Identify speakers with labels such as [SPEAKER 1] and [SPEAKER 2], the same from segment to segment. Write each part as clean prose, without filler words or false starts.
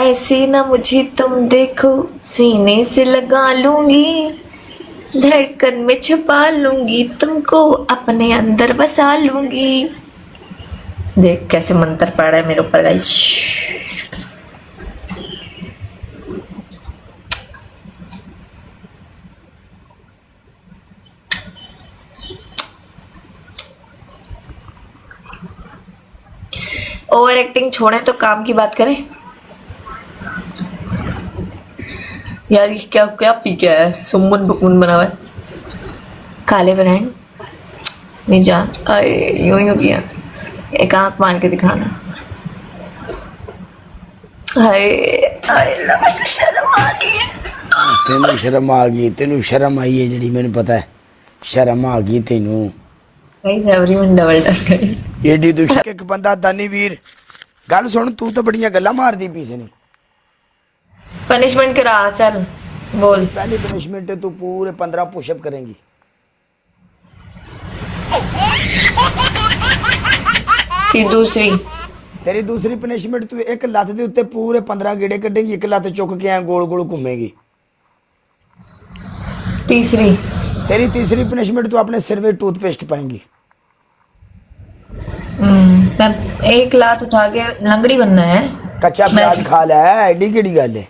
[SPEAKER 1] ऐसे ना मुझे तुम देखो, सीने से लगा लूंगी, धड़कन में छुपा लूंगी, तुमको अपने अंदर बसा लूंगी। देख कैसे मंत्र पड़ रहा है मेरे ऊपर गाइस। ओवर एक्टिंग छोड़े तो काम की बात करें। यार ये क्या क्या पी क्या है, सुमन बकून बना हुआ है, काले बनाए मेरी जान। अरे यूं किया, एक आंख मार के दिखाना। हाय हाय मुझे शर्म आ रही है।
[SPEAKER 2] तेनू शर्म आ गई, तेनू शर्म आई है जी, मैंने पता है शर्म आ गई तेनू।
[SPEAKER 1] एवरीवन डबल टक
[SPEAKER 2] एडी तू एक बंदा दानी वीर गल सुन, तू तो बड़ियां गल्लां मारदी पीछे ने।
[SPEAKER 1] पनिशमेंट करा चल बोल।
[SPEAKER 2] पहली पनिशमेंट तू पूरे 15 पुशअप करेंगी।
[SPEAKER 1] फिर दूसरी
[SPEAKER 2] तेरी दूसरी पनिशमेंट तू एक लत्त दे उत्ते पूरे 15 गेड़े कटेगी, एक लत्त चुक के ऐ गोल गोल घूमेगी।
[SPEAKER 1] तीसरी
[SPEAKER 2] तेरी तीसरी पनिशमेंट तू अपने सिर में टूथपेस्ट पाएंगी।
[SPEAKER 1] मैं एक लात उठा के लंगड़ी बनना है।
[SPEAKER 2] कच्चा प्याज खा ले, एडी केड़ी गल है।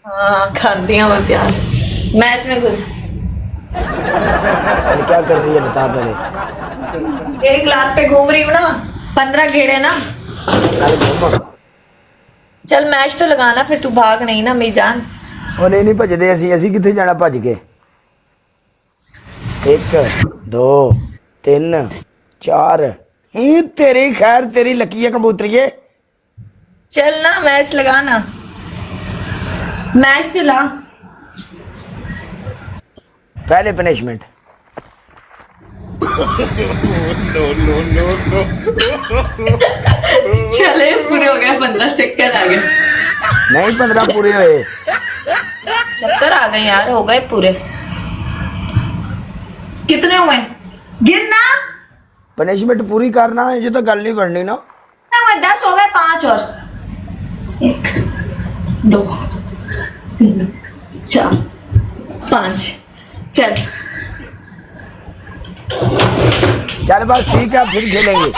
[SPEAKER 1] हाँ खाती हूँ मैं प्याज। मैच में घुस।
[SPEAKER 2] चल क्या कर रही है बता पहले।
[SPEAKER 1] एक लात पे घूम रही हूँ ना, 15 घेरे ना। चल मैच तो लगाना, फिर तू भाग नहीं ना मेरी जान।
[SPEAKER 2] ਉਹ ਨਹੀਂ ਭੱਜਦੇ ਅਸੀਂ ਕਿੱਥੇ ਜਾਣਾ ਭੱਜ ਕੇ। 1 2 3 4 ही तेरी खैर तेरी लकी है कबूतरिये।
[SPEAKER 1] चल ना मैच लगाना, मैच तो ला।
[SPEAKER 2] पहले पनिशमेंट
[SPEAKER 1] चले पूरे हो गए, 15 चक्कर आ गए।
[SPEAKER 2] नहीं 15 पूरे हुए,
[SPEAKER 1] चक्कर आ गए यार, हो गए पूरे। कितने हुए गिनना।
[SPEAKER 2] पनिशमेंट पूरी करना है, ये तो गल नहीं बननी ना।
[SPEAKER 1] 10 हो गए, 5 और 1 2 3 4 5। चल
[SPEAKER 2] चल बस ठीक है, फिर खेलेंगे।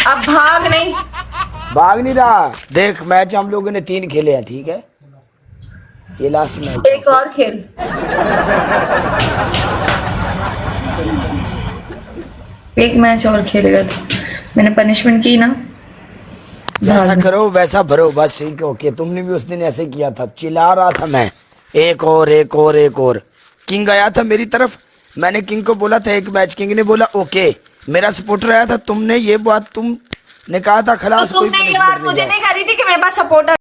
[SPEAKER 1] अब भाग नहीं।
[SPEAKER 2] भाग नहीं रहा, देख मैच हम लोगों ने 3 खेले हैं, ठीक है ये लास्ट मैच।
[SPEAKER 1] एक और खेल। एक मैच और खेलेगा तो मैंने पनिशमेंट की ना।
[SPEAKER 2] जैसा करो वैसा भरो, बस ठीक है ओके। तुमने भी उस दिन ऐसे किया था, चिल्ला रहा था मैं, एक और एक और एक और। किंग आया था मेरी तरफ, मैंने किंग को बोला था एक मैच, किंग ने बोला ओके। मेरा सपोर्टर आया था, तुमने ये बात तुमने कहा था खलास।
[SPEAKER 1] तो तुमने ये बात मुझे नहीं करी थी कि मेरे पास सपोर्टर